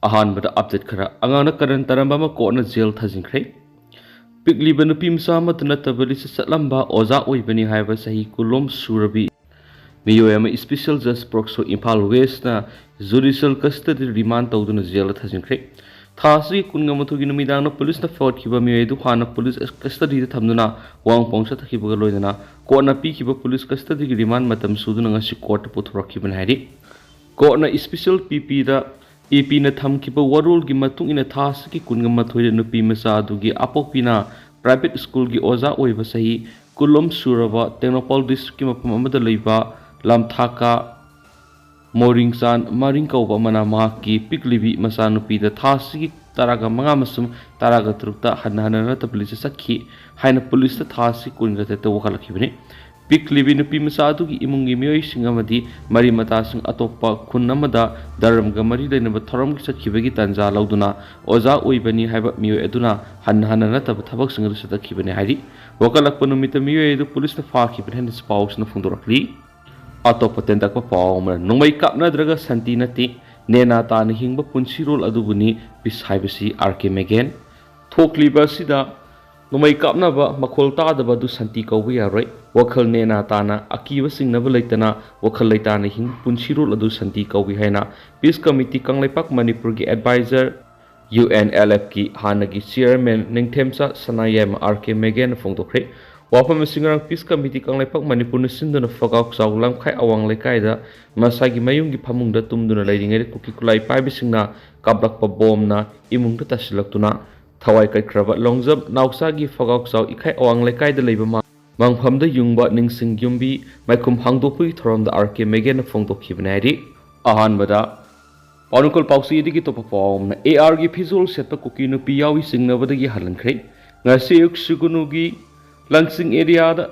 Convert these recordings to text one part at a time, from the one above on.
ꯑꯍꯥꯟꯕꯗ ꯑꯞꯗꯦꯠ ꯈꯔ ꯑꯉꯥꯡ ꯗ ꯀꯔꯟ ꯇꯔꯝꯕ ꯑꯃ ꯀꯣꯟꯅ ꯖꯦꯜ ꯊꯥꯖꯤꯟꯈ꯭ꯔꯦ꯫ ꯄꯤꯛꯂꯤꯕ ꯅꯨꯄꯤ ꯃꯆꯥ ꯑꯃꯠꯇ ꯅꯠꯇꯕ ꯂꯤꯆꯠ ꯆꯠꯂꯝꯕ ꯑꯣꯖꯥ ꯑꯣꯏꯕꯅꯤ ꯍꯥꯏꯕ ꯆꯍꯤ 19 ꯁꯨꯔꯕꯤ ꯃꯤꯑꯣꯏ ꯑꯃ ꯁ꯭ꯄꯦꯁꯤꯌꯦꯜ ꯖꯁ ꯄ꯭ꯔꯣꯛꯁꯣ ꯏꯝꯐꯥꯜ ꯋꯦꯁꯅ ꯖꯨꯗꯤꯁꯤꯌꯦꯜ ꯀꯁꯇꯗꯤ ꯔꯤꯃꯥꯟ ꯇꯧꯗꯨꯅ ꯖꯦꯜꯗ ꯊꯥꯖꯤꯟꯈ꯭ꯔꯦ꯫ ꯊꯥ ꯑꯁꯤꯒꯤ 19ꯒꯤ ꯅꯨꯃꯤꯗꯥꯡꯗ ꯄꯨꯂꯤꯁꯅ ꯐꯥꯒꯠꯈꯤꯕ ꯃꯤꯑꯣꯏ ꯑꯗꯨ ꯍꯥꯟꯅ ꯄꯨꯂꯤꯁ ꯀꯁꯇꯗꯤꯗ ꯊꯝꯗꯨꯅ ꯋꯥꯡꯄꯣꯡ ꯆꯠꯊꯈꯤꯕꯒ ꯂꯣꯏꯅꯅ ꯀꯣꯔꯠꯅ ꯄꯤꯈꯤꯕ ꯄꯨꯂꯤꯁ ꯀꯁꯇꯗꯤꯒꯤ ꯔꯤꯃꯥꯟ ꯃꯇꯝ ꯁꯨꯗꯨꯅ ꯉꯁꯤ ꯀꯣꯔꯠꯇ ꯄꯨꯊꯣꯔꯛꯈꯤꯕꯅꯤ ꯍꯥꯏꯔꯤ꯫ ꯀꯣꯔꯠꯅ ꯁ꯭ꯄꯦꯁꯤꯌꯦꯜ ꯄꯤꯄꯤꯅ ꯊꯝꯈꯤꯕ ꯋꯥꯔꯣꯜꯒꯤ ꯃꯇꯨꯡ ꯏꯟꯅ ꯊꯥ ꯑꯁꯤꯒꯤ 21ꯗ ꯅꯨꯄꯤ ꯃꯆꯥ ꯑꯗꯨꯒꯤ ꯑꯄꯣꯛꯄꯤꯅ ꯄ꯭ꯔꯥꯏꯚꯦꯠ ꯁ꯭ꯀꯨꯜꯒꯤ ꯑꯣꯖꯥ ꯑꯣꯏꯕ ꯆꯍꯤ 19 ꯁꯨꯔꯕ ꯇꯦꯡꯅꯧꯄꯜ ꯗꯤꯁꯇ꯭ꯔꯤꯛꯀꯤ ꯃꯐꯝ ꯑꯃꯗ ꯂꯩꯕ ꯂꯝꯊꯥꯀꯥ ꯃꯣꯔꯤꯡꯆꯥꯟ ꯃꯔꯤꯡ ꯀꯧꯕ ꯑꯃꯅ ꯃꯍꯥꯛꯀꯤ ꯄꯤꯛꯂꯤꯕꯤ ꯃꯆꯥꯅꯨꯄꯤꯗ ꯊꯥ ꯑꯁꯤꯒꯤ 15 ꯑꯃꯁꯨꯡ 13ꯗ ꯍꯟꯅ ꯍꯟꯅ ꯅꯠꯇꯕ ꯂꯤꯆꯠ ꯆꯠꯈꯤ ꯍꯥꯏꯅ ꯄꯨꯂꯤꯁꯇ ꯊꯥ ꯑꯁꯤ 19ꯗ ꯋꯥꯀꯠꯂꯛꯈꯤꯕꯅꯤ꯫ ꯄꯤꯛꯂꯤꯕꯤ ꯅꯨꯄꯤ ꯃꯆꯥ ꯑꯗꯨꯒꯤ ꯏꯃꯨꯡꯒꯤ ꯃꯤꯑꯣꯏꯁꯤꯡ ꯑꯃꯗꯤ ꯃꯔꯤ ꯃꯇꯥꯁꯤꯡ ꯑꯇꯣꯞꯄ ꯈꯨꯟ ꯑꯃꯗ ꯙꯔꯃꯒ ꯃꯔꯤ ꯂꯩꯅꯕ ꯊꯧꯔꯝꯒꯤ ꯆꯠꯈꯤꯕꯒꯤ ꯇꯥꯟꯖꯥ ꯂꯧꯗꯨꯅ ꯑꯣꯖꯥ ꯑꯣꯏꯕꯅꯤ ꯍꯥꯏꯕ ꯃꯤꯑꯣꯏ ꯑꯗꯨꯅ ꯍꯟꯅ ꯍꯟꯅ ꯅꯠꯇꯕ ꯊꯕꯛꯁꯤꯡ ꯑꯗꯨ ꯆꯠꯊꯈꯤꯕꯅꯤ ꯍꯥꯏꯔꯤ꯫ ꯋꯥꯀꯠꯂꯛꯄ ꯅꯨꯃꯤꯠꯇ ꯃꯤꯑꯣꯏ ꯑꯗꯨ ꯄꯨꯂꯤꯁꯅ ꯐꯥꯈꯤꯕꯅꯤ ꯍꯥꯏꯅ ꯄꯥꯎꯁꯤꯅ ꯐꯣꯡꯗꯣꯔꯛꯂꯤ꯫ ꯑꯇꯣꯞꯄ ꯇꯦꯟꯇꯛꯄ ꯄꯥꯎ ꯑꯃꯅ ꯅꯣꯡꯃꯩ ꯀꯥꯞꯅꯗ꯭ꯔꯒ ꯁꯥꯟꯇꯤ ꯅꯠꯇꯦ, ꯅꯦꯅꯥ ꯇꯥꯅ ꯍꯤꯡꯕ ꯄꯨꯟꯁꯤꯔꯣꯜ ꯑꯗꯨꯕꯨꯅꯤ ꯄꯤꯁ ꯍꯥꯏꯕꯁꯤ ꯑꯥꯔ.ꯀꯦ. ꯃꯦꯒꯦꯟ꯫ ꯊꯣꯛꯂꯤꯕ ꯑꯁꯤꯗ ꯅꯣꯡꯃꯩ ꯀꯥꯞꯅꯕ ꯃꯈꯣꯜ ꯇꯥꯗꯕ ꯑꯗꯨ ꯁꯥꯟꯇꯤ ꯀꯧꯕ ꯌꯥꯔꯣꯏ꯫ ꯋꯥꯈꯜ ꯅꯦꯅꯥ ꯇꯥꯅ ꯑꯀꯤꯕ ꯆꯤꯡꯅꯕ ꯂꯩꯇꯅ ꯋꯥꯈꯜ ꯂꯩꯇꯥꯅ ꯍꯤꯡꯕ ꯄꯨꯟꯁꯤꯔꯣꯜ ꯑꯗꯨ ꯁꯥꯟꯇꯤ ꯀꯧꯏ ꯍꯥꯏꯅ ꯄꯤꯁ ꯀꯃꯤꯇꯤ ꯀꯪꯂꯩꯄꯥꯛ ꯃꯅꯤꯄꯨꯔꯒꯤ ꯑꯦꯗꯚꯥꯏꯖꯔ UNLFꯀꯤ ꯍꯥꯟꯅꯒꯤ ꯆꯤꯌꯔꯃꯦꯟ ꯅꯤꯡꯊꯦꯝꯆꯥ ꯁꯅꯥꯌꯥꯏꯃ ꯑꯥꯔ.ꯀꯦ. ꯃꯦꯒꯦꯟꯅ ꯐꯣꯡꯗꯣꯛꯈ꯭ꯔꯦ꯫ ꯋꯥꯐꯝ ꯑꯁꯤ ꯉꯔꯥꯡ ꯄꯤꯁ ꯀꯃꯤꯇꯤ ꯀꯪꯂꯩꯄꯥꯛ ꯃꯅꯤꯄꯨꯔꯅ ꯁꯤꯟꯗꯨꯅ ꯐꯒꯥꯎꯆꯥꯎ ꯂꯝꯈꯥꯏ ꯑꯋꯥꯡ ꯂꯩꯀꯥꯏꯗ ꯃꯁꯥꯒꯤ ꯃꯌꯨꯝꯒꯤ ꯐꯃꯨꯡꯗ ꯇꯨꯝꯗꯨꯅ ꯂꯩꯔꯤꯉꯩꯗ ꯀꯨꯀꯤ ꯈꯨꯠꯂꯥꯏ ꯄꯥꯏꯕꯁꯤꯡꯅ ꯀꯥꯞꯂꯛꯄ ꯕꯣꯝꯅ ꯏꯃꯨꯡꯗ ꯇꯥꯁꯤꯜꯂꯛꯇꯨꯅ ꯊꯋꯥꯏ ꯀꯠꯈ꯭ꯔꯕ ꯂꯣꯡꯖꯝ ꯅꯥꯎꯆꯥꯒꯤ ꯐꯒꯥꯎꯆꯥꯎ ꯏꯈꯥꯏ ꯑꯋꯥꯡ ꯂꯩꯀꯥꯏꯗ ꯂꯩꯕ ꯃꯪꯐꯝꯗ ꯌꯨꯡꯕ ꯅꯤꯡꯁꯤꯡ ꯌꯨꯝꯕꯤ ꯃꯥꯏꯈꯨꯝ ꯍꯥꯡꯗꯣꯛꯄꯒꯤ ꯊꯧꯔꯝꯗ ꯑꯥꯔ.ꯀꯦ. ꯃꯦꯒꯦꯟꯅ ꯐꯣꯡꯗꯣꯛꯈꯤꯕꯅꯤ ꯍꯥꯏꯔꯤ꯫ ꯑꯍꯥꯟꯕꯗ ꯄꯥꯎꯅꯨꯡꯀꯣꯜ ꯄꯥꯎꯆꯦꯗꯒꯤ ꯑꯇꯣꯞꯄ ꯄꯥꯎ ꯑꯃꯅ ꯑꯦ.ꯑꯥꯔꯒꯤ ꯐꯤꯖꯣꯜ ꯁꯦꯠꯄ ꯀꯨꯀꯤ ꯅꯨꯄꯤ ꯌꯥꯎꯋꯤ ꯆꯤꯡꯅꯕꯗꯒꯤ ꯍꯜꯂꯟꯈ꯭ꯔꯦ꯫ ꯉꯁꯤ ꯑꯌꯨꯛ ꯁꯨꯒꯨꯅꯨꯒꯤ ꯂꯪꯆꯤꯡ ꯑꯦꯔꯤꯌꯥꯗ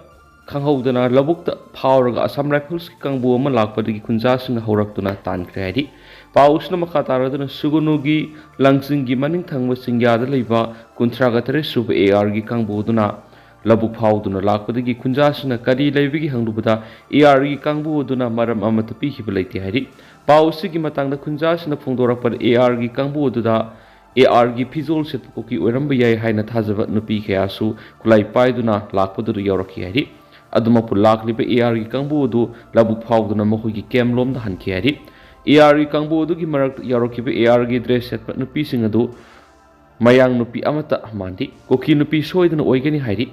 ꯈꯪꯍꯧꯗꯅ ꯂꯧꯕꯨꯛꯇ ꯐꯥꯎꯔꯒ ꯑꯁꯥꯝ ꯔꯥꯏꯐꯜꯁꯀꯤ ꯀꯥꯡꯕꯨ ꯑꯃ ꯂꯥꯛꯄꯗꯒꯤ ꯈꯨꯟꯖꯥꯁꯤꯡꯅ ꯍꯧꯔꯛꯇꯨꯅ ꯇꯥꯟꯈ꯭ꯔꯦ ꯍꯥꯏꯔꯤ꯫ ꯄꯥꯎꯁꯤꯅ ꯃꯈꯥ ꯇꯥꯔꯗꯨꯅ ꯁꯨꯒꯨꯅꯨꯒꯤ ꯂꯪꯆꯤꯡꯒꯤ ꯃꯅꯤꯡ ꯊꯪꯕ ꯆꯤꯡꯌꯥꯗ ꯂꯩꯕ 38 ꯁꯨꯕ ꯑꯦ.ꯑꯥꯔꯒꯤ ꯀꯥꯡꯕꯨ ꯑꯗꯨꯅ ꯂꯧꯕꯨꯛ ꯐꯥꯎꯗꯨꯅ ꯂꯥꯛꯄꯗꯒꯤ ꯈꯨꯟꯖꯥꯁꯤꯡꯅ ꯀꯔꯤ ꯂꯩꯕꯒꯤ ꯍꯪꯂꯨꯕꯗ ꯑꯦ.ꯑꯥꯔꯒꯤ ꯀꯥꯡꯕꯨ ꯑꯗꯨꯅ ꯃꯔꯝ ꯑꯃꯠꯇ ꯄꯤꯈꯤꯕ ꯂꯩꯇꯦ ꯍꯥꯏꯔꯤ꯫ ꯄꯥꯎ ꯑꯁꯤꯒꯤ ꯃꯇꯥꯡꯗ ꯈꯨꯟꯖꯥꯁꯤꯡꯅ ꯐꯣꯡꯗꯣꯔꯛꯄꯗ ꯑꯦ.ꯑꯥꯔꯒꯤ ꯀꯥꯡꯕꯨ ꯑꯗꯨꯗ ꯑꯦ.ꯑꯥꯔꯒꯤ ꯐꯤꯖꯣꯜ ꯁꯦꯠꯄ ꯀꯨꯀꯤ ꯑꯣꯏꯔꯝꯕ ꯌꯥꯏ ꯍꯥꯏꯅ ꯊꯥꯖꯕ ꯅꯨꯄꯤ ꯀꯌꯥꯁꯨ ꯈꯨꯠꯂꯥꯏ ꯄꯥꯏꯗꯨꯅ ꯂꯥꯛꯄꯗꯨꯗ ꯌꯥꯎꯔꯛꯈꯤ ꯍꯥꯏꯔꯤ꯫ ꯑꯗꯨꯃꯛꯄꯨ ꯂꯥꯛꯂꯤꯕ ꯑꯦ.ꯑꯥꯔꯒꯤ ꯀꯥꯡꯕꯨ ꯑꯗꯨ ꯂꯧꯕꯨꯛ ꯐꯥꯎꯗꯨꯅ ꯃꯈꯣꯏꯒꯤ ꯀꯦꯝꯞꯂꯣꯝꯗ ꯍꯟꯈꯤ ꯍꯥꯏꯔꯤ꯫ ꯑꯦ.ꯑꯥꯔꯒꯤ ꯀꯥꯡꯕꯨ ꯑꯗꯨꯒꯤ ꯃꯔꯛꯇ ꯌꯥꯎꯔꯛꯈꯤꯕ ꯑꯦ.ꯑꯥꯔꯒꯤ ꯗ꯭ꯔꯦꯁ ꯁꯦꯠꯄ ꯅꯨꯄꯤꯁꯤꯡ ꯑꯗꯨ ꯃꯌꯥꯡ ꯅꯨꯄꯤ ꯑꯃꯠꯇ ꯃꯥꯟꯗꯦ, ꯀꯨꯀꯤ ꯅꯨꯄꯤ ꯁꯣꯏꯗꯅ ꯑꯣꯏꯒꯅꯤ ꯍꯥꯏꯔꯤ꯫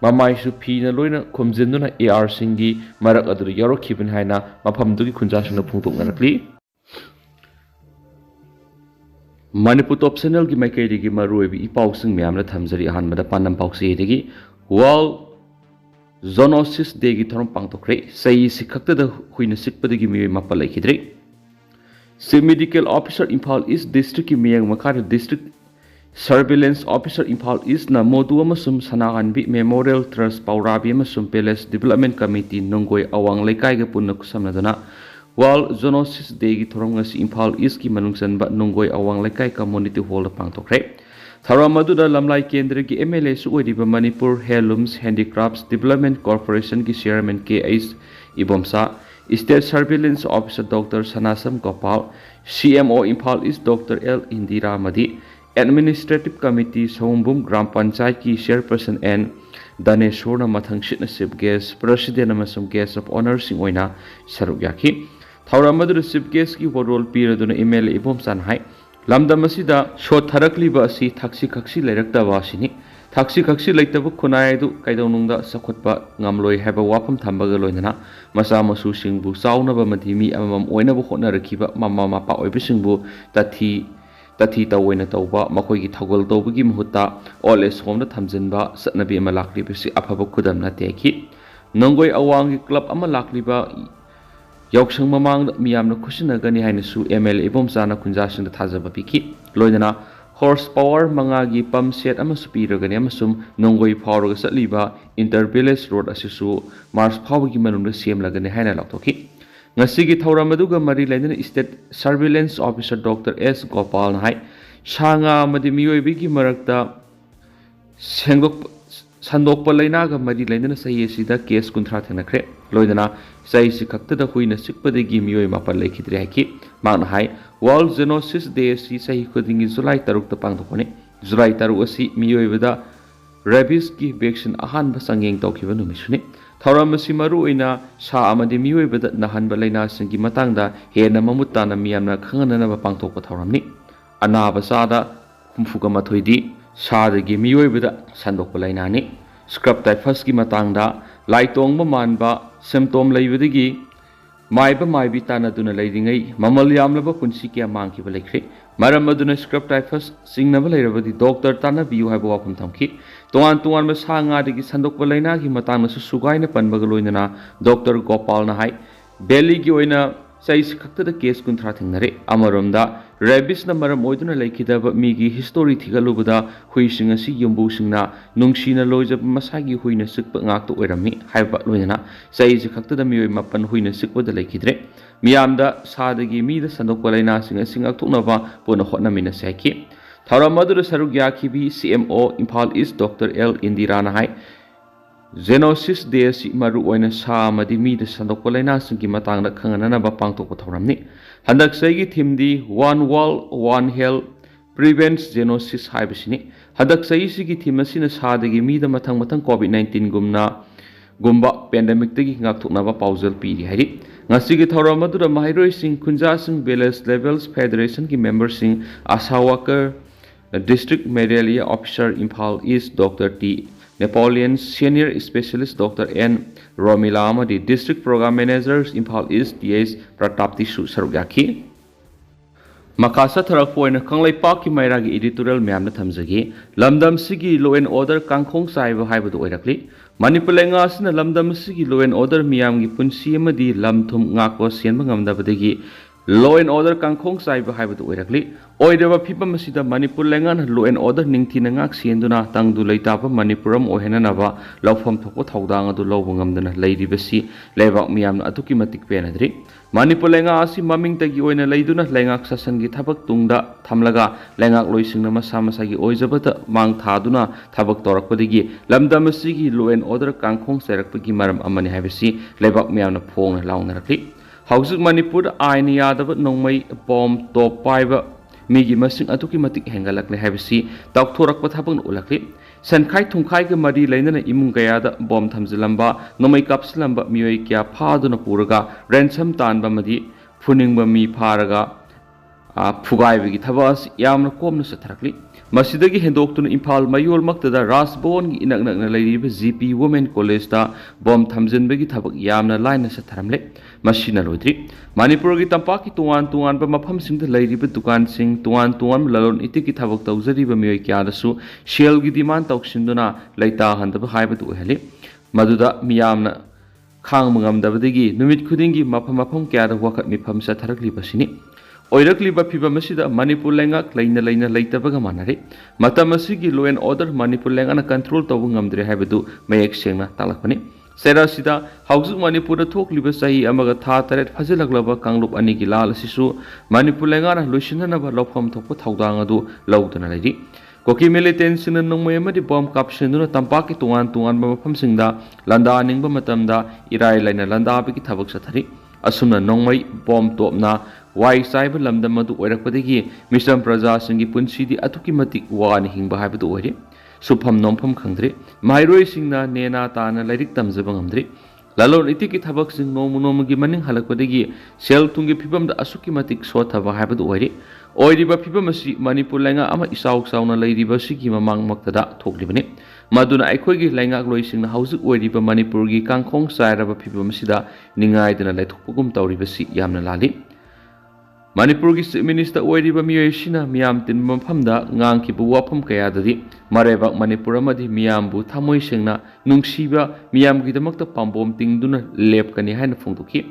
ꯃꯃꯥꯏꯁꯨ ꯐꯤꯅ ꯂꯣꯏꯅ ꯈꯨꯝꯖꯤꯟꯗꯨꯅ ꯑꯦ.ꯑꯥꯔꯁꯤꯡꯒꯤ ꯃꯔꯛ ꯑꯗꯨꯗ ꯌꯥꯎꯔꯛꯈꯤꯕꯅꯤ ꯍꯥꯏꯅ ꯃꯐꯝꯗꯨꯒꯤ ꯈꯨꯟꯖꯥꯁꯤꯡꯅ ꯐꯣꯡꯗꯣꯛꯅꯔꯛꯂꯤ꯫ ꯃꯅꯤꯄꯨꯔ ꯇꯣꯞ ꯆꯦꯅꯦꯜꯒꯤ ꯃꯥꯏꯀꯩꯗꯒꯤ ꯃꯔꯨꯑꯣꯏꯕ ꯏꯄꯥꯎꯁꯤꯡ ꯃꯌꯥꯝꯅ ꯊꯝꯖꯔꯤ꯫ ꯑꯍꯥꯟꯕꯗ ꯄꯥꯟꯗꯝ ꯄꯥꯎꯆꯦꯗꯒꯤ ꯋꯥꯔꯜꯗ ꯖꯣꯅꯣꯁꯤꯁ ꯗꯦꯒꯤ ꯊꯧꯔꯝ ꯄꯥꯡꯊꯣꯛꯈ꯭ꯔꯦ꯫ ꯆꯍꯤꯁꯤ ꯈꯛꯇꯗ ꯍꯨꯏꯅ ꯆꯤꯛꯄꯗꯒꯤ ꯃꯤꯑꯣꯏ 9 ꯂꯩꯈꯤꯗ꯭ꯔꯦ꯫ Chief medical officer Imphal east ꯗꯤꯁꯇ꯭ꯔꯤꯛꯀꯤ ꯃꯤꯠꯌꯦꯡ ꯃꯈꯥꯗ ꯗꯤꯁꯇ꯭ꯔꯤꯛ ꯁꯔꯚꯤꯂꯦꯟꯁ ꯑꯣꯐꯤꯁꯥꯔ ꯏꯝꯐꯥꯜ ꯏꯁꯠꯅ ꯃꯣꯗꯨ ꯑꯃꯁꯨꯡ ꯁꯅꯥꯍꯟꯕꯤ ꯃꯦꯃꯣꯔꯤꯌꯦꯜ ꯇ꯭ꯔꯁꯠ ꯄꯥꯎꯔꯥꯕꯤ ꯑꯃꯁꯨꯡ ꯄꯦꯂꯦꯁ ꯗꯤꯕꯦꯂꯞꯃꯦꯟꯠ ꯀꯝꯃꯤꯇꯤ ꯅꯨꯡꯒꯣꯏ ꯑꯋꯥꯡ ꯂꯩꯀꯥꯏꯒ ꯄꯨꯟꯅ ꯈꯨꯠꯁꯝꯅꯗꯨꯅ ꯋꯥꯔꯜꯗ ꯖꯣꯅꯣꯁꯤꯁ ꯗꯦꯒꯤ ꯊꯧꯔꯝ ꯉꯁꯤ ꯏꯝꯐꯥꯜ ꯏꯁꯠꯀꯤ ꯃꯅꯨꯡ ꯆꯟꯕ ꯅꯨꯡꯒꯣꯏ ꯑꯋꯥꯡ ꯂꯩꯀꯥꯏ ꯀꯝꯃꯨꯅꯤꯇꯤ ꯍꯣꯜꯗ ꯄꯥꯡꯊꯣꯛꯈ꯭ꯔꯦ꯫ ꯊꯧꯔꯝ ꯑꯗꯨꯗ ꯂꯝꯂꯥꯏ ꯀꯦꯟꯗ꯭ꯔꯒꯤ ꯑꯦꯝ.ꯑꯦꯜ.ꯑꯦꯁꯨ ꯑꯣꯏꯔꯤꯕ ꯃꯅꯤꯄꯨꯔ ꯍꯦꯟꯂꯨꯝꯁ ꯍꯦꯟꯗꯤꯀ꯭ꯔꯥꯐꯠꯁ ꯗꯤꯕꯦꯂꯞꯃꯦꯟꯠ ꯀꯣꯔꯄꯣꯔꯦꯁꯟꯒꯤ chairman K H. Ibomcha, state surveillance officer doctor Sanasam Gopal, CMO. Imphal East doctor L. Indira ꯑꯃꯗꯤ ꯑꯦꯗꯃꯤꯅꯤꯁꯇ꯭ꯔꯦꯇꯤꯚ ꯀꯝꯃꯤꯇꯤ ꯁꯑꯣꯝꯕꯨꯡ ꯒ꯭ꯔꯥꯝ ꯄꯟꯆꯥꯌꯠꯀꯤ ꯆꯤꯌꯔꯄꯔꯁꯟ ꯑꯦꯟ. ꯗꯅꯦꯁꯣꯔꯅ ꯃꯊꯪꯁꯤꯠꯅ ꯆꯤꯐ ꯒꯦꯁꯠ, ꯄ꯭ꯔꯁꯤꯗꯦꯟꯠ ꯑꯃꯁꯨꯡ ꯒꯦꯁꯠ ꯑꯣꯐ ꯑꯣꯅꯔꯁꯤꯡ ꯑꯣꯏꯅ ꯁꯔꯨꯛ ꯌꯥꯈꯤ꯫ ꯊꯧꯔꯝ ꯑꯗꯨꯗ ꯆꯤꯐ ꯒꯦꯁꯠꯀꯤ ꯋꯥꯔꯣꯜ ꯄꯤꯔꯗꯨꯅ ꯑꯦꯝ.ꯑꯦꯜ.ꯑꯦ. ꯏꯕꯣꯝꯆꯥꯅ ꯍꯥꯏ ꯂꯝꯗꯝ ꯑꯁꯤꯗ ꯁꯣꯠꯊꯔꯛꯂꯤꯕ ꯑꯁꯤ ꯊꯛꯁꯤ ꯈꯥꯁꯤ ꯂꯩꯔꯛꯇꯕ ꯑꯁꯤꯅꯤ꯫ ꯊꯛꯁꯤ ꯈꯥꯁꯤ ꯂꯩꯇꯕ ꯈꯨꯟꯅꯥꯏ ꯑꯗꯨ ꯀꯩꯗꯧꯅꯨꯡꯗ ꯆꯥꯎꯈꯠꯄ ꯉꯝꯂꯣꯏ ꯍꯥꯏꯕ ꯋꯥꯐꯝ ꯊꯝꯕꯒ ꯂꯣꯏꯅꯅ ꯃꯆꯥ ꯃꯁꯨꯁꯤꯡꯕꯨ ꯆꯥꯎꯅꯕ ꯑꯃꯗꯤ ꯃꯤ ꯑꯃꯃꯝ ꯑꯣꯏꯅꯕ ꯍꯣꯠꯅꯔꯛꯈꯤꯕ ꯃꯃꯥ ꯃꯄꯥ ꯑꯣꯏꯕꯁꯤꯡꯕꯨ ꯇꯊꯤ ꯇꯑꯣꯏꯅ ꯇꯧꯕ, ꯃꯈꯣꯏꯒꯤ ꯊꯧꯒꯜ ꯇꯧꯕꯒꯤ ꯃꯍꯨꯠꯇ ꯑꯣꯜ ꯑꯦꯖ ꯍꯣꯝꯗ ꯊꯝꯖꯤꯟꯕ ꯆꯠꯅꯕꯤ ꯑꯃ ꯂꯥꯛꯂꯤꯕꯁꯤ ꯑꯐꯕ ꯈꯨꯗꯝ ꯅꯠꯇꯦ ꯍꯥꯏꯈꯤ꯫ ꯅꯣꯡꯒꯣꯏ ꯑꯋꯥꯡꯒꯤ ꯀ꯭ꯂꯕ ꯑꯃ ꯂꯥꯛꯂꯤꯕ ꯌꯥꯎꯁꯪ ꯃꯃꯥꯡꯗ ꯃꯤꯌꯥꯝꯅ ꯈꯨꯠꯁꯤꯟꯅꯒꯅꯤ ꯍꯥꯏꯅꯁꯨ ꯑꯦꯝ.ꯑꯦꯜ.ꯑꯦ. ꯏꯕꯣꯝꯆꯥꯅ ꯈꯨꯟꯖꯥꯁꯤꯡꯗ ꯊꯥꯖꯕ ꯄꯤꯈꯤ꯫ ꯂꯣꯏꯅꯅ ꯍꯣꯔꯁ ꯄꯥꯋꯔ 5ꯒꯤ ꯄꯝꯞ ꯁꯦꯠ ꯑꯃꯁꯨ ꯄꯤꯔꯒꯅꯤ ꯑꯃꯁꯨꯡ ꯅꯣꯡꯒꯣꯏ ꯐꯥꯎꯔꯒ ꯆꯠꯂꯤꯕ ꯏꯟꯇꯔ ꯚꯤꯂꯦꯖ ꯔꯣꯗ ꯑꯁꯤꯁꯨ ꯃꯥꯔꯆ ꯐꯥꯎꯕꯒꯤ ꯃꯅꯨꯡꯗ ꯁꯦꯝꯂꯒꯅꯤ ꯍꯥꯏꯅ ꯂꯥꯎꯊꯣꯛꯈꯤ꯫ ꯉꯁꯤꯒꯤ ꯊꯧꯔꯝ ꯑꯗꯨꯒ ꯃꯔꯤ ꯂꯩꯅꯅ state surveillance officer doctor S. ꯒꯣꯄꯥꯜꯅ ꯍꯥꯏ ꯁꯥ ꯉꯥ ꯑꯃꯗꯤ ꯃꯤꯑꯣꯏꯕꯒꯤ ꯃꯔꯛꯇ संदोकप लैनागा मरी लैना सही असिदा केस कुंथ्रा थेंनख्रे लोइदना सही खक्तदा हुइना सिकपदगी मियोय मापन लेखिद्रे हाइकि मागना हाय वर्ल्ड जेनोसिस डे असि सही खुदिंगी जुलाई 3 ता पांगदोकने जुलाई 3 असि मियोयबदा रेबिस की वैक्सीन अहानब संगेंग तौखिबा नुमिसुने थौरम असि मरु ओइना सा अमदि मियोयबदा नहनब लैना सिंगी मतंगदा हेना ममुत्ताना मियामना खंगननब पांगथोकपा थौरमनि अनाब सादा हुमफुगा मथोइदी सादगी मियोयबदा संदोकपा लैनानि स्क्रब टाइफस की मतंगदा लाइतोंग मानबा सिम्टोम लैबदगी माइबा माइबी तानदुना लैदिङै ममल यामलबा पुन्सि क्या मांगखिबा लेख्रे मरम अदुना स्क्रब टाइफस सिंगनबा लैरबदि डॉक्टर तानबियु हाइबा वाफम थमखि तोआन तोआन साङादगी संदोकपा लैनागी मतंगसु सुगाइना पनबगा लोइनना डॉक्टर गोपालना हाय दिल्लीगी ओइना सही खक्तदा केस कुंथ्रा थेंनरे अमरोमदा रेबिसना मरम ओइदुना लैखिदबा मीगी हिस्टोरी थिगलुबदा हुइसिंग असि यम्बुसिंगना नुंगसिना लोइजब मसागी हुइना सिकपा ngakto ओइरमि हाइबा लोइना सही खक्तदा मियोय मापन हुइना सिकपदा लैखिद्रे मियामदा सादगी मीदा संदोकपा लैना सिंग ngakthoknaba पुना होटनामिना साइकि थौरम अदुदा सरुक याखिबि CMO Imphal east doctor L इंदिराना हाय जेनोसिस डे असि मरु ओइना सामदि मीदा संदोकपा लैना सिंगी मतंगदा खंगननबा पांगथोकपा थौरमनि हंदक सैगी थीमदी one world one health prevents zoonoses हाइबसिनि हंदक सही सिगी थीम असिना सादगी मीदा मथंग मथंग कोविड-19 गुम्बा पेंडेमिक तगी ngakthoknaba पाउजल पीरी हाइरि ngasiगी थौरम अदुदा माहिरोय सिंग खुंजा सिंग बेलेस लेवल्स फेडरेशन की मेंबर सिंग ASHA worker district malaria officer Imphal east doctor T Napoleon senior specialist doctor N Romila अमदी district programme manager Imphal east TS Pratap सु सरुक याखि मखासा थरकपोइन कंगलैपाक की मैरागी एडिटोरियल म्याम थमजगी लमदम सिगी लो एंड ऑर्डर कांखोंग साइब हाइबदु ओइरकली मणिपुर लेंगासना लमदम सिगी लो एंड ऑर्डर मियामगी पुंसी अमदी लमथुम ngakko सियनबा ngamdabadagi लो एंड ऑर्डर कांखोंग साइब हाइबदु ओइरकली ओइरबा फिबम असिदा मणिपुर लेंगान लो एंड ऑर्डर निंगथिना ngak सियनदुना तंगदु लैताबा मणिपुरम ओहेननबा लौफम थोको थौदांग अदु लौबा ngamdana लैरिबसी लेबाक मियामना अतुकी मतिक पेनद्री मणिपुर लेंगा असि ममिंग तगी ओइना लैदुना लेंगाक ससनगी थबक तुंगदा थमलगा लेंगाक लोइसिंगना मसा मसागी ओइजबता मांग थादुना थबक तोरकपदगी लमदम असिगी लो एंड ऑर्डर कांखोंग सेरकपगी मरम अमनि हाइबसी लेबाक मियामना फोंगना लाउनरकली हौजुक मणिपुर आइन यादब नोंमै बॉम टॉप पाइबा मीगी मसिंग अतुकी मतिक हेंगलकले हाइबसी ताउथोरकपा थबक उलकली सनखाई थुंखाई के मरी लैनना इमुंग कयादा बॉम थमजलंबा नोंमै कापसलंबा मियोय क्या फादुना पुरगा रेंसम तानबा मदी फुनिंगबा मी फारगा फुगाइबगी थबास यामना कोमना सथरकली मसिदगी हेंदोक्तुना इम्फाल मयोल मक्तदा राजभवन की इनक नकना लैरिबा GP वुमेन कॉलेज दा बॉम थमजनबगी थबक यामना लाइना सथरमले मसिना लोइद्री मणिपुर की तंपाक की तुआन तुआन मफम सिंह लैरिबा दुकान सिंह तुआन तुआन ललोन इतिकी थबक तौजरिबा मियोय क्यादसु शेल की डिमांड तौसिंदुना लैता हंदबा हाइबदु ओहले मदुदा मियामना खांग मंगमदबदगी नुमित खुदिंगी मफम मफम क्यादा वखत मिफम सथरकलिबसिनी ओइरकलिबा फिबम असिदा मणिपुर लेंगाक लैना लैना लैतबगा मानरे मतम असिगी लो एंड ऑर्डर मणिपुर लेंगाना कंट्रोल तौब ngamdre हाइबदु मयेक सेंगना तालकपनि सेरासिदा हाउजुक मणिपुर थोकलिबा सही अमगा था तरेट फजिलगलबा कांगलुप अनि की लाल असिसु मणिपुर लेंगाना लोइसिननबा लौफम थोप थौदांग अदु लौदना लैरि कोकी मिलिटेंट्सना नोंमै अमदि बॉम कापसिनदुना तंपाक की तुआन तुआन मफम सिंगदा लंदा निंगबा मतमदा इराय लाइना लंदाबगी थबक सथरि असुमना नोंमै बॉम टॉपना वाई साइब लमदम अदु ओइरकपदगी मिसम प्रजा सिंगी पुंसीदी अतुकी मतिक वान हिंगबा हाइबदु ओइरे सुफम नोंफम खंद्रे माइरोय सिंगना नेना ताना लाइरिक तमजबा ngamdre ललोन इतिकी थबक सिंग नोम नोमगी मनिंग हलकपदगी सेल तुंगी फिबमदा असुकी मतिक सोथबा हाइबदु ओइरे ओइरिबा फिबम असि मणिपुर लेंगा अमा इसाउ साउना लैरिबा सिगी ममांग मक्तदा थोकलिबने मदुना अखोइगी लेंगाक लोइसिंगना हाउजुक ओइरिबा मणिपुरगी कांखोंग साइरबा फिबम असिदा निंगाइदना लैथोकपुगुम तौरिबसि यामना लाली मणिपुर की चीफ मिनिस्टर ओइरिबा मियोयसिना मियाम तिन मफमदा ngang वाफम कयाददि मरेबक मणिपुर अमदि मियामबु थमोय सेंगना नुंगसीबा मियामगिदमक्ता पाम्बोम तिंगदुना लेपकनि हाइना फोंदोखि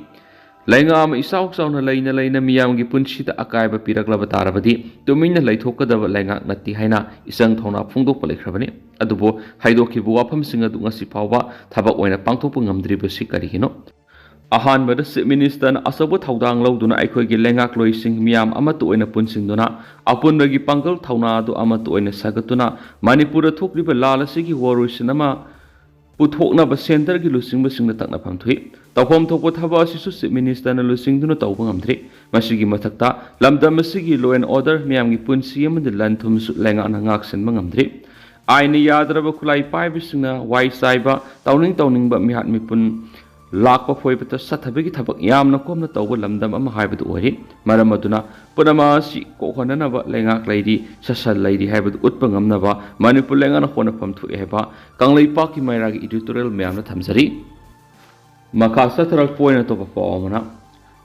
लैंगाम इसाउ साउना लैना लैना मियामगी पुंसीदा अकायबा पिरकलबा तारबदि तुमिना लैथोकदबा लैंगाक नत्ति हाइना इसंग थौना फोंदोकपा लेख्रबनि अदुबो हाइदोखिबु वाफम सिंग अदु ngasi फावबा थबक ओइना पांथोकपा ngamdribasi करिगिनो ꯑꯍꯥꯟꯕꯗ ꯆꯤꯞ ꯃꯤꯅꯤꯁꯇꯔꯅ ꯑꯆꯧꯕ ꯊꯧꯗꯥꯡ ꯂꯧꯗꯨꯅ ꯑꯩꯈꯣꯏꯒꯤ ꯂꯩꯉꯥꯛꯂꯣꯏꯁꯤꯡ ꯃꯤꯌꯥꯝ ꯑꯃꯠꯇ ꯑꯣꯏꯅ ꯄꯨꯟꯁꯤꯟꯗꯨꯅ ꯑꯄꯨꯟꯕꯒꯤ ꯄꯥꯡꯒꯜ ꯊꯧꯅꯥ ꯑꯗꯨ ꯑꯃꯠꯇ ꯑꯣꯏꯅ ꯁꯥꯒꯠꯇꯨꯅ ꯃꯅꯤꯄꯨꯔꯗ ꯊꯣꯛꯂꯤꯕ ꯂꯥꯜ ꯑꯁꯤꯒꯤ ꯋꯥꯔꯣꯏꯁꯤꯟ ꯑꯃ ꯄꯨꯊꯣꯛꯅꯕ ꯁꯦꯟꯇꯔꯒꯤ ꯂꯨꯆꯤꯡꯕꯁꯤꯡꯅ ꯇꯛꯅꯐꯝ ꯊꯣꯛꯏ ꯇꯧꯐꯝ ꯊꯣꯛꯄ ꯊꯕꯛ ꯑꯁꯤꯁꯨ ꯆꯤꯞ ꯃꯤꯅꯤꯁꯇꯔꯅ ꯂꯨꯆꯤꯡꯗꯨꯅ ꯇꯧꯕ ꯉꯝꯗ꯭ꯔꯤ ꯃꯁꯤꯒꯤ ꯃꯊꯛꯇ ꯂꯝꯗꯝ ꯑꯁꯤꯒꯤ ꯂꯣ ꯑꯦꯟ ꯑꯣꯔꯗꯔ ꯃꯤꯌꯥꯝꯒꯤ ꯄꯨꯟꯁꯤ ꯑꯃꯗꯤ ꯂꯟ ꯊꯨꯝꯁꯨ ꯂꯩꯉꯥꯛꯅ ꯉꯥꯛꯁꯤꯟꯕ ꯉꯝꯗ꯭ꯔꯤ ꯑꯥꯏꯟꯅ ꯌꯥꯗ꯭ꯔꯕ ꯈꯨꯠꯂꯥꯏ ꯄꯥꯏꯕꯁꯤꯡꯅ ꯋꯥꯏ ꯆꯥꯏꯕ ꯇꯧꯅꯤꯡꯕ ꯃꯤꯍꯥꯠ ꯃꯤꯄꯨꯟ ꯂꯥꯛꯄ ꯐꯣꯏꯕꯇ ꯆꯠꯊꯕꯒꯤ ꯊꯕꯛ ꯌꯥꯝꯅ ꯀꯣꯝꯅ ꯇꯧꯕ ꯂꯝꯗꯝ ꯑꯃ ꯍꯥꯏꯕꯗꯨ ꯑꯣꯏꯔꯤ ꯃꯔꯝ ꯑꯗꯨꯅ ꯄꯨꯝꯅꯃꯛ ꯑꯁꯤ ꯀꯣꯛꯍꯟꯅꯅꯕ ꯂꯩꯉꯥꯛ ꯂꯩꯔꯤ ꯁꯥꯁꯟ ꯂꯩꯔꯤ ꯍꯥꯏꯕꯗꯨ ꯎꯠꯄ ꯉꯝꯅꯕ ꯃꯅꯤꯄꯨꯔ ꯂꯩꯉꯥꯛꯅ ꯍꯣꯠꯅꯐꯝ ꯊꯣꯛꯏ ꯍꯥꯏꯕ ꯀꯪꯂꯩꯄꯥꯛꯀꯤ ꯃꯩꯔꯥꯒꯤ ꯏꯗꯤꯇꯣꯔꯤꯌꯦꯜ ꯃꯌꯥꯝꯅ ꯊꯝꯖꯔꯤ ꯃꯈꯥ ꯆꯠꯊꯔꯛꯄ ꯑꯣꯏꯅ ꯑꯇꯣꯞꯄ ꯄꯥꯎ ꯑꯃꯅ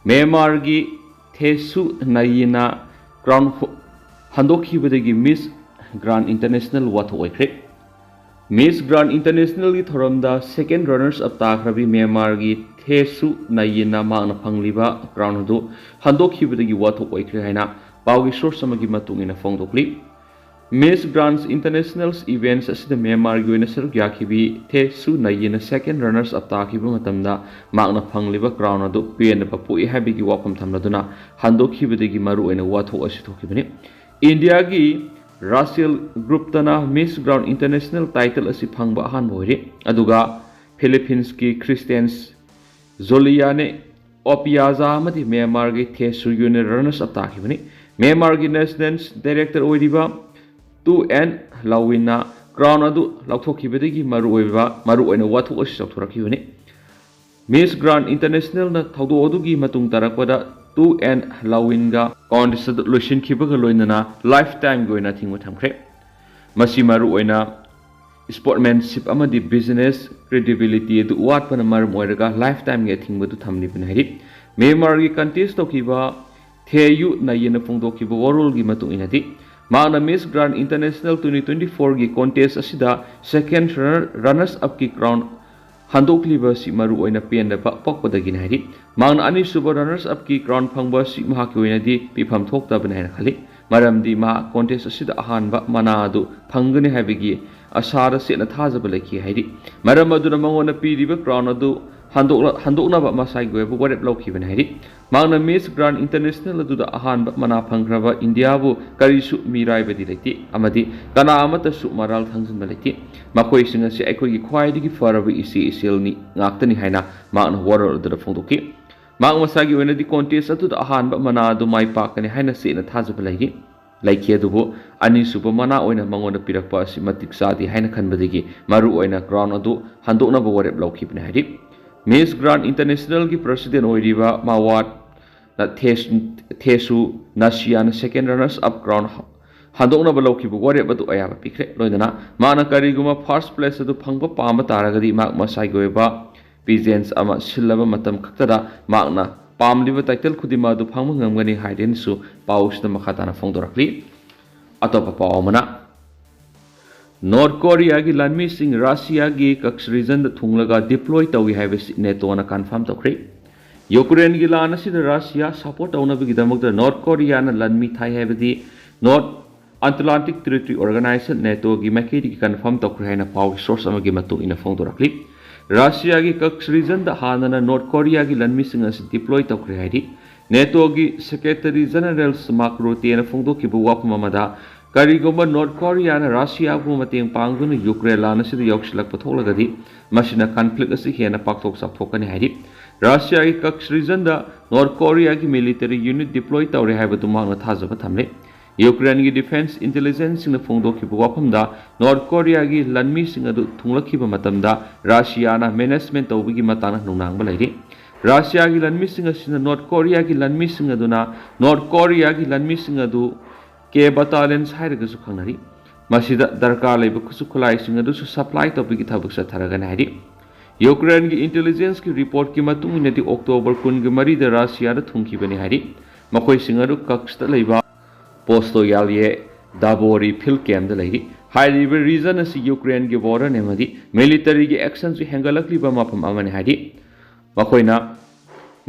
ꯃ꯭ꯌꯥꯟꯃꯥꯔꯒꯤ ꯊꯦꯁꯨ ꯅꯥꯌꯤꯅ ꯀ꯭ꯔꯥꯎꯟ ꯍꯟꯗꯣꯛꯈꯤꯕꯗꯒꯤ ꯃꯤꯁ ꯒ꯭ꯔꯥꯟ ꯏꯟꯇꯔꯅꯦꯁꯅꯦꯜ ꯋꯥꯊꯣꯛ ꯑꯣꯏꯈ꯭ꯔꯦ ꯃꯤꯁ ꯒ꯭ꯔꯥꯟ ꯏꯟꯇꯔꯅꯦꯁꯅꯦꯜꯒꯤ ꯊꯧꯔꯝꯗ ꯁꯦꯀꯦꯟ ꯔꯅꯔꯁ ꯑꯞ ꯇꯥꯈ꯭ꯔꯕꯤ ꯃ꯭ꯌꯥꯟꯃꯥꯔꯒꯤ ꯊꯦꯁꯨ ꯅꯥꯌꯤꯅ ꯃꯍꯥꯛꯅ ꯐꯪꯂꯤꯕ ꯀ꯭ꯔꯥꯎꯟ ꯑꯗꯨ ꯍꯟꯗꯣꯛꯈꯤꯕꯗꯒꯤ ꯋꯥꯊꯣꯛ ꯑꯣꯏꯈ꯭ꯔꯦ ꯍꯥꯏꯅ ꯄꯥꯎꯒꯤ ꯁꯣꯔꯁ ꯑꯃꯒꯤ ꯃꯇꯨꯡ ꯏꯟꯅ ꯐꯣꯡꯗꯣꯛꯂꯤ ꯃꯤꯁ ꯒ꯭ꯔꯥꯟ ꯏꯟꯇꯔꯅꯦꯁꯅꯦꯜ ꯏꯚꯦꯟꯠ ꯑꯁꯤꯗ ꯃ꯭ꯌꯥꯟꯃꯥꯔꯒꯤ ꯑꯣꯏꯅ ꯁꯔꯨꯛ ꯌꯥꯈꯤꯕꯤ ꯊꯦꯁꯨ ꯅꯥꯌꯤꯅ ꯁꯦꯀꯦꯟ ꯔꯅꯔꯁ ꯑꯞ ꯇꯥꯈꯤꯕ ꯃꯇꯝꯗ ꯃꯍꯥꯛꯅ ꯐꯪꯂꯤꯕ ꯀ꯭ꯔꯥꯎꯟ ꯑꯗꯨ ꯄꯦꯟꯗꯕ ꯄꯣꯛꯏ ꯍꯥꯏꯕꯒꯤ ꯋꯥꯐꯝ ꯊꯝꯂꯗꯨꯅ ꯍꯟꯗꯣꯛꯈꯤꯕꯗꯒꯤ ꯃꯔꯨꯑꯣꯏꯅ ꯋꯥꯊꯣꯛ ꯑꯁꯤ ꯊꯣꯛꯈꯤꯕꯅꯤ ꯏꯟꯗꯤꯌꯥꯒꯤ ꯔꯥꯁꯤꯌꯦꯜ ꯒ꯭ꯔꯨꯞꯇꯅ ꯃꯤꯁ ꯒ꯭ꯔꯥꯎꯟ ꯏꯟꯇꯔꯅꯦꯁꯅꯦꯜ ꯇꯥꯏꯇꯜ ꯑꯁꯤ ꯐꯪꯕ ꯑꯍꯥꯟꯕ ꯑꯣꯏꯔꯤ ꯑꯗꯨꯒ ꯐꯤꯂꯤꯄꯤꯟꯁꯀꯤ ꯈ꯭ꯔꯤꯁꯇꯦꯟꯁ ꯖꯣꯂꯤꯌꯥꯅꯦ ꯑꯣꯄꯤꯌꯥꯖꯥ ꯑꯃꯗꯤ ꯃ꯭ꯌꯥꯟꯃꯥꯔꯒꯤ ꯊꯦꯁꯨꯌꯨꯅ ꯔꯅꯔꯁ ꯑꯞ ꯇꯥꯈꯤꯕꯅꯤ ꯃ꯭ꯌꯥꯟꯃꯥꯔꯒꯤ ꯅꯦꯁꯅꯦꯜ ꯗꯥꯏꯔꯦꯛꯇꯔ ꯑꯣꯏꯔꯤꯕ ꯇꯨ ꯑꯦꯟ ꯂꯥꯎꯋꯤꯟꯅ ꯀ꯭ꯔꯥꯎꯟ ꯑꯗꯨ ꯂꯧꯊꯣꯛꯈꯤꯕꯗꯒꯤ ꯃꯔꯨꯑꯣꯏꯅ ꯋꯥꯊꯣꯛ ꯑꯁꯤ ꯆꯥꯎꯊꯣꯔꯛꯈꯤꯕꯅꯤ ꯃꯤꯁ ꯒ꯭ꯔꯥꯟ ꯏꯟꯇꯔꯅꯦꯁꯅꯦꯜꯅ ꯊꯧꯗꯣꯛ ꯑꯗꯨꯒꯤ ꯃꯇꯨꯡ ꯇꯥꯔꯛꯄꯗ ꯇꯨ ꯑꯦꯟ ꯂꯥꯎꯋꯤꯟꯒ ꯀꯣꯟꯇꯦꯁ ꯑꯗꯨ ꯂꯣꯏꯁꯤꯟꯈꯤꯕꯒ ꯂꯣꯏꯅꯅ ꯂꯥꯏꯐ ꯇꯥꯏꯝꯒꯤ ꯑꯣꯏꯅ ꯑꯊꯤꯡꯕ ꯊꯝꯈ꯭ꯔꯦ ꯃꯁꯤ ꯃꯔꯨꯑꯣꯏꯅ ꯁ꯭ꯄꯣꯔꯠꯃꯦꯟꯁꯤꯞ ꯑꯃꯗꯤ ꯕꯤꯖꯤꯅꯦꯁ ꯀ꯭ꯔꯦꯗꯤꯕꯤꯂꯤꯇꯤ ꯑꯗꯨ ꯋꯥꯠꯄꯅ ꯃꯔꯝ ꯑꯣꯏꯔꯒ ꯂꯥꯏꯐ ꯇꯥꯏꯝꯒꯤ ꯑꯊꯤꯡꯕꯗꯨ ꯊꯝꯂꯤꯕꯅꯤ ꯍꯥꯏꯔꯤ ꯃ꯭ꯌꯥꯟꯃꯥꯔꯒꯤ ꯀꯟꯇꯦꯁ ꯇꯧꯈꯤꯕ ꯊꯦꯌꯨ ꯅꯥꯌꯤꯅ ꯐꯣꯡꯗꯣꯛꯈꯤꯕ ꯋꯥꯔꯣꯜꯒꯤ ꯃꯇꯨꯡ ꯏꯟꯅꯗꯤ ꯃꯍꯥꯛꯅ ꯃꯤꯁ ꯒ꯭ꯔꯥꯟ ꯏꯟꯇꯔꯅꯦꯁꯅꯦꯜ 2024ꯒꯤ ꯀꯣꯟꯇꯦꯁ ꯑꯁꯤꯗ ꯁꯦꯀꯦꯟ ꯔꯅꯔꯁ ꯑꯞꯀꯤ ꯀ꯭ꯔꯥꯎꯟ ꯍꯟꯗꯣꯛꯂꯤꯕ ꯑꯁꯤ ꯃꯔꯨꯑꯣꯏꯅ ꯄꯦꯟꯗꯕ ꯄꯣꯛꯄꯗꯒꯤꯅꯤ ꯍꯥꯏꯔꯤ ꯃꯍꯥꯛꯅ ꯑꯅꯤꯁꯨꯕ ꯔꯅꯔꯁ ꯑꯞꯀꯤ ꯀ꯭ꯔꯥꯎꯟ ꯐꯪꯕ ꯑꯁꯤ ꯃꯍꯥꯛꯀꯤ ꯑꯣꯏꯅꯗꯤ ꯄꯤꯐꯝ ꯊꯣꯛꯇꯕꯅꯤ ꯍꯥꯏꯅ ꯈꯜꯂꯤ ꯃꯔꯝꯗꯤ ꯃꯍꯥꯛ ꯀꯣꯟꯇꯦꯁ ꯑꯁꯤꯗ ꯑꯍꯥꯟꯕ ꯃꯅꯥ ꯑꯗꯨ ꯐꯪꯒꯅꯤ ꯍꯥꯏꯕꯒꯤ ꯑꯁꯥꯗ ꯆꯦꯠꯅ ꯊꯥꯖꯕ ꯂꯩꯈꯤ ꯍꯥꯏꯔꯤ ꯃꯔꯝ ꯑꯗꯨꯅ ꯃꯉꯣꯟꯗ ꯄꯤꯔꯤꯕ ꯀ꯭ꯔꯥꯎꯟ ꯑꯗꯨ ꯍꯟꯗꯣꯛꯅꯕ ꯃꯁꯥꯒꯤ ꯑꯣꯏꯕ ꯋꯥꯔꯦꯞ ꯂꯧꯈꯤꯕꯅꯤ ꯍꯥꯏꯔꯤ ꯃꯍꯥꯛꯅ ꯃꯤꯁ ꯒ꯭ꯔꯥꯟ ꯏꯟꯇꯔꯅꯦꯁꯅꯦꯜ ꯑꯗꯨꯗ ꯑꯍꯥꯟꯕ ꯃꯅꯥ ꯐꯪꯈ꯭ꯔꯕ ꯏꯟꯗꯤꯌꯥꯕꯨ ꯀꯔꯤꯁꯨ ꯃꯤꯔꯥꯏꯕꯗꯤ ꯂꯩꯇꯦ ꯑꯃꯗꯤ ꯀꯅꯥ ꯑꯃꯠꯇꯁꯨ ꯃꯔꯥꯜ ꯊꯪꯖꯤꯟꯕ ꯂꯩꯇꯦ ꯃꯈꯣꯏꯁꯤꯡ ꯑꯁꯤ ꯑꯩꯈꯣꯏꯒꯤ ꯈ꯭ꯋꯥꯏꯗꯒꯤ ꯐꯔꯕ ꯏꯆꯦ ꯏꯆꯦꯜꯅꯤ ꯉꯥꯛꯇꯅꯤ ꯍꯥꯏꯅ ꯃꯍꯥꯛꯅ ꯋꯥꯔꯣꯜ ꯑꯗꯨꯗ ꯐꯣꯡꯗꯣꯛꯈꯤ ꯃꯍꯥꯛ ꯃꯁꯥꯒꯤ ꯑꯣꯏꯅꯗꯤ ꯀꯣꯟꯇꯦꯁ ꯑꯗꯨꯗ ꯑꯍꯥꯟꯕ ꯃꯅꯥ ꯑꯗꯨ ꯃꯥꯏ ꯄꯥꯛꯀꯅꯤ ꯍꯥꯏꯅ ꯆꯦꯠꯅ ꯊꯥꯖꯕ ꯂꯩꯈꯤ ꯑꯗꯨꯕꯨ ꯑꯅꯤꯁꯨꯕ ꯃꯅꯥ ꯑꯣꯏꯅ ꯃꯉꯣꯟꯗ ꯄꯤꯔꯛꯄ ꯑꯁꯤ ꯃꯇꯤꯛ ꯆꯥꯗꯦ ꯍꯥꯏꯅ ꯈꯟꯕꯗꯒꯤ ꯃꯔꯨꯑꯣꯏꯅ ꯀ꯭ꯔꯥꯎꯟ ꯑꯗꯨ ꯍꯟꯗꯣꯛꯅꯕ ꯋꯥꯔꯦꯞ ꯂꯧꯈꯤꯕꯅꯤ ꯍꯥꯏꯔꯤ ꯃꯤꯁ ꯒ꯭ꯔꯥꯟ ꯏꯟꯇꯔꯅꯦꯁꯅꯦꯜꯒꯤ ꯄ꯭ꯔꯁꯤꯗꯦꯟ ꯑꯣꯏꯔꯤꯕ ꯃꯥꯋꯥꯠ ꯊꯦꯁꯨ ꯅꯥꯁꯤꯌꯥꯅ ꯁꯦꯀꯦꯟ ꯔꯅꯔꯁ ꯑꯞ ꯀ꯭ꯔꯥꯎꯟ ꯍꯟꯗꯣꯛꯅꯕ ꯂꯧꯈꯤꯕ ꯋꯥꯔꯦꯞ ꯑꯗꯨ ꯑꯌꯥꯕ ꯄꯤꯈ꯭ꯔꯦ ꯂꯣꯏꯅꯅ ꯃꯥꯅ ꯀꯔꯤꯒꯨꯝꯕ ꯐꯥꯔꯁꯠ ꯄ꯭ꯂꯦꯁ ꯑꯗꯨ ꯐꯪꯕ ꯄꯥꯝꯕ ꯇꯥꯔꯒꯗꯤ ꯃꯍꯥꯛ ꯃꯁꯥꯒꯤ ꯑꯣꯏꯕ ꯄꯤꯖꯦꯟꯁ ꯑꯃ ꯁꯤꯜꯂꯕ ꯃꯇꯝ ꯈꯛꯇꯗ ꯃꯍꯥꯛꯅ ꯄꯥꯝꯂꯤꯕ ꯇꯥꯏꯇꯜ ꯈꯨꯗꯤꯡꯃꯛ ꯑꯗꯨ ꯐꯪꯕ ꯉꯝꯒꯅꯤ ꯍꯥꯏꯗꯨꯅꯁꯨ ꯄꯥꯎꯁꯤꯗ ꯃꯈꯥ ꯇꯥꯅ ꯐꯣꯡꯗꯣꯔꯛꯂꯤ ꯑꯇꯣꯞꯄ ꯄꯥꯎ ꯑꯃꯅ ꯅꯣꯔꯠ ꯀꯣꯔꯤꯌꯥꯒꯤ ꯂꯥꯟꯃꯤꯁꯤꯡ ꯔꯥꯁꯤꯌꯥꯒꯤ ꯀꯛꯁ ꯔꯤꯖꯟꯗ ꯊꯨꯡꯂꯒ ꯗꯤꯄ꯭ꯂꯣꯏ ꯇꯧꯏ ꯍꯥꯏꯕꯁꯤ ꯅꯦꯇꯣꯅ ꯀꯟꯐꯥꯔꯝ ꯇꯧꯈ꯭ꯔꯦ ꯌꯨꯀ꯭ꯔꯦꯟꯒꯤ ꯂꯥꯟ ꯑꯁꯤꯗ ꯔꯥꯁꯤꯌꯥ ꯁꯄꯣꯔꯠ ꯇꯧꯅꯕꯒꯤꯗꯃꯛꯇ ꯅꯣꯔꯠ ꯀꯣꯔꯤꯌꯥꯅ ꯂꯥꯟꯃꯤ ꯊꯥꯏ ꯍꯥꯏꯕꯗꯤ ꯅꯣꯔꯠ ꯑꯠꯂꯥꯟꯇꯤꯛ ꯇꯦꯔꯤꯇꯣꯔꯤ ꯑꯣꯔꯒꯅꯥꯏꯖꯦꯁꯟ ꯅꯦꯇꯣꯒꯤ ꯃꯥꯏꯀꯩꯗꯒꯤ ꯀꯟꯐꯥꯔꯝ ꯇꯧꯈ꯭ꯔꯦ ꯍꯥꯏꯅ ꯄꯥꯎꯒꯤ ꯁꯣꯔꯁ ꯑꯃꯒꯤ ꯃꯇꯨꯡ ꯏꯟꯅ ꯐꯣꯡꯗꯣꯔꯛꯂꯤ ꯔꯥꯁꯤꯌꯥꯒꯤ ꯀꯛꯁ ꯔꯤꯖꯟꯗ ꯍꯥꯟꯅꯅ ꯅꯣꯔꯠ ꯀꯣꯔꯤꯌꯥꯒꯤ ꯂꯥꯟꯃꯤꯁꯤꯡ ꯑꯁꯤ ꯗꯤꯄ꯭ꯂꯣꯏ ꯇꯧꯈ꯭ꯔꯦ ꯍꯥꯏꯔꯤ ꯅꯦꯇꯣꯒꯤ ꯁꯦꯀ꯭ꯔꯦꯇꯔꯤ ꯖꯦꯅꯔꯦꯜ ꯃꯥꯔꯛ ꯔꯨꯇꯦꯅ ꯐꯣꯡꯗꯣꯛꯈꯤꯕ ꯋꯥꯐꯝ ꯑꯃꯗ ꯀꯔꯤꯒꯨꯝꯕ ꯅꯣꯔꯠ ꯀꯣꯔꯤꯌꯥꯅ ꯔꯥꯁꯤꯌꯥꯕꯨ ꯃꯇꯦꯡ ꯄꯥꯡꯗꯨꯅ ꯌꯨꯀ꯭ꯔꯦꯟ ꯂꯥꯟ ꯑꯁꯤꯗ ꯌꯧꯁꯤꯜꯂꯛꯄ ꯊꯣꯛꯂꯒꯗꯤ ꯃꯁꯤꯅ ꯀꯟꯐ꯭ꯂꯤꯛ ꯑꯁꯤ ꯍꯦꯟꯅ ꯄꯥꯛꯊꯣꯛ ꯆꯥꯎꯊꯣꯛꯀꯅꯤ ꯍꯥꯏꯔꯤ ꯔꯥꯁꯤꯌꯥꯒꯤ ꯀꯛꯁ ꯔꯤꯖꯟꯗ ꯅꯣꯔꯠ ꯀꯣꯔꯤꯌꯥꯒꯤ ꯃꯤꯂꯤꯇꯔꯤ ꯌꯨꯅꯤꯠ ꯗꯤꯄ꯭ꯂꯣꯏ ꯇꯧꯔꯦ ꯍꯥꯏꯕꯗꯨ ꯃꯍꯥꯛꯅ ꯊꯥꯖꯕ ꯊꯝꯂꯦ ꯌꯨꯀ꯭ꯔꯦꯟꯒꯤ ꯗꯤꯐꯦꯟꯁ ꯏꯟꯇꯦꯂꯤꯖꯦꯟꯁꯁꯤꯡꯅ ꯐꯣꯡꯗꯣꯛꯈꯤꯕ ꯋꯥꯐꯝꯗ ꯅꯣꯔꯠ ꯀꯣꯔꯤꯌꯥꯒꯤ ꯂꯥꯟꯃꯤꯁꯤꯡ ꯑꯗꯨ ꯊꯨꯡꯂꯛꯈꯤꯕ ꯃꯇꯝꯗ ꯔꯥꯁꯤꯌꯥꯅ ꯃꯦꯅꯦꯖꯃꯦꯟ ꯇꯧꯕꯒꯤ ꯃꯇꯥꯡꯗ ꯅꯨꯡꯅꯥꯡꯕ ꯂꯩꯔꯤ ꯔꯥꯁꯤꯌꯥꯒꯤ ꯂꯥꯟꯃꯤꯁꯤꯡ ꯑꯁꯤꯅ ꯅꯣꯔꯠ ꯀꯣꯔꯤꯌꯥꯒꯤ ꯂꯥꯟꯃꯤꯁꯤꯡ ꯑꯗꯨꯅ ꯅꯣꯔꯠ ꯀꯣꯔꯤꯌꯥꯒꯤ ꯂꯥꯟꯃꯤꯁꯤꯡ ꯑꯗꯨ ꯀꯦ ꯕꯇꯥꯂꯤꯌꯟꯁ ꯍꯥꯏꯔꯒꯁꯨ ꯈꯪꯅꯔꯤ ꯃꯁꯤꯗ ꯗꯔꯀꯥꯔ ꯂꯩꯕ ꯈꯨꯠꯁꯨ ꯈꯨꯠꯂꯥꯏꯁꯤꯡ ꯑꯗꯨꯁꯨ ꯁꯄ꯭ꯂꯥꯏ ꯇꯧꯕꯒꯤ ꯊꯕꯛ ꯆꯠꯊꯔꯒꯅꯤ ꯍꯥꯏꯔꯤ ꯌꯨꯀ꯭ꯔꯦꯟꯒꯤ ꯏꯟꯇꯦꯂꯤꯖꯦꯟꯁꯀꯤ ꯔꯤꯄꯣꯔꯠꯀꯤ ꯃꯇꯨꯡ ꯏꯟꯅꯗꯤ ꯑꯣꯛꯇꯣꯕꯔ 23ꯗ ꯔꯥꯁꯤꯌꯥꯗ ꯊꯨꯡꯈꯤꯕꯅꯤ ꯍꯥꯏꯔꯤ ꯃꯈꯣꯏꯁꯤꯡ ꯑꯗꯨ ꯀꯛꯁꯇ ꯂꯩꯕ ꯄꯣꯁꯇꯣꯌꯥꯜꯌꯦ ꯗꯥꯕꯣꯔꯤ ꯐꯤꯜ ꯀꯦꯝꯗ ꯂꯩꯔꯤ ꯍꯥꯏꯔꯤꯕ ꯔꯤꯖꯟ ꯑꯁꯤ ꯌꯨꯀ꯭ꯔꯦꯟꯒꯤ ꯕꯣꯔꯗꯔ ꯑꯃꯗꯤ ꯃꯤꯂꯤꯇꯔꯤꯒꯤ ꯑꯦꯛꯁꯟꯁꯨ ꯍꯦꯟꯒꯠꯂꯛꯂꯤꯕ ꯃꯐꯝ ꯑꯃꯅꯤ ꯍꯥꯏꯔꯤ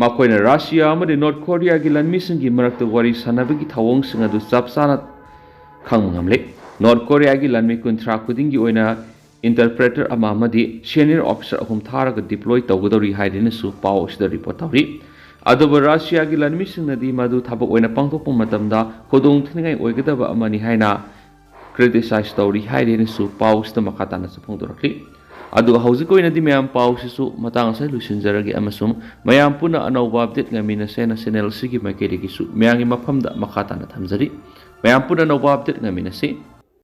ꯃꯈꯣꯏꯅ ꯔꯥꯁꯤꯌꯥ ꯑꯃꯗꯤ ꯅꯣꯔꯠ ꯀꯣꯔꯤꯌꯥꯒꯤ ꯂꯥꯟꯃꯤꯁꯤꯡꯒꯤ ꯃꯔꯛꯇ ꯋꯥꯔꯤ ꯁꯥꯟꯅꯕꯒꯤ ꯊꯧꯑꯣꯡꯁꯤꯡ ꯑꯗꯨ ꯆꯞ ꯆꯥꯅ ꯈꯪꯕ ꯉꯝꯂꯦ ꯅꯣꯔꯠ ꯀꯣꯔꯤꯌꯥꯒꯤ ꯂꯥꯟꯃꯤ 30 ꯈꯨꯗꯤꯡꯒꯤ ꯑꯣꯏꯅ interpreter ama amadi senior officer ahum tharaga deploy tawgadori haidinasu paw asida report tawri aduba Russia gi lanmisingna madu thabak oina pangthokpa matamda kodong thingai oigadaba amani haina criticize tawri haidinasu paw sida makhatana sapongdorakli adu hauzik oina di mayam paw sisu matang sai lusinjaragi amasum mayam puna anawba update ngamina sena channel sigi makeri gisu mayangi maphamda makhatana thamjari mayam puna anawba update ngamina se